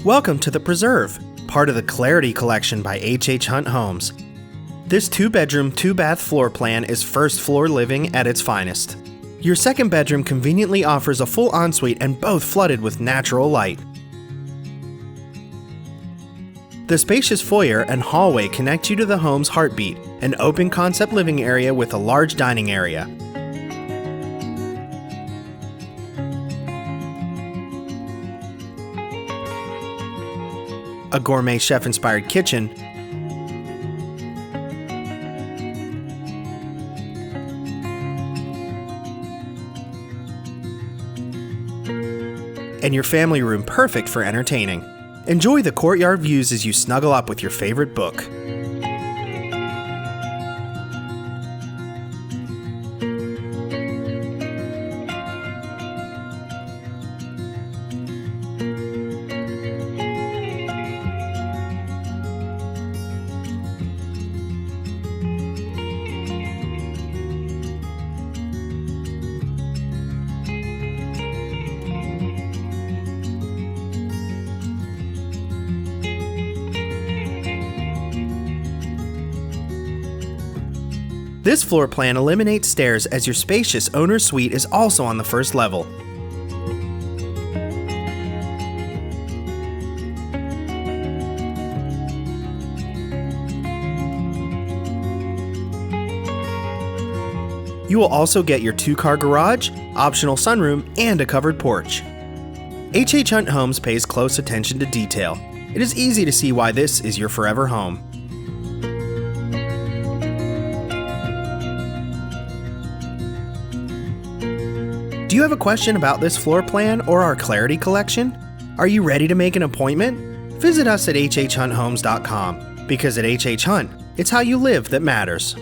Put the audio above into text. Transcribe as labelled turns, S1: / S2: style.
S1: Welcome to The Preserve, part of the Clarity Collection by HHHunt Homes. This 2-bedroom, 2-bath floor plan is first floor living at its finest. Your second bedroom conveniently offers a full ensuite and both flooded with natural light. The spacious foyer and hallway connect you to the home's heartbeat, an open concept living area with a large dining area. A gourmet chef-inspired kitchen, and your family room perfect for entertaining. Enjoy the courtyard views as you snuggle up with your favorite book. This floor plan eliminates stairs as your spacious owner's suite is also on the first level. You will also get your 2-car garage, optional sunroom, and a covered porch. HHHunt Homes pays close attention to detail. It is easy to see why this is your forever home. Do you have a question about this floor plan or our Clarity Collection? Are you ready to make an appointment? Visit us at HHHuntHomes.com, because at HHHunt, it's how you live that matters.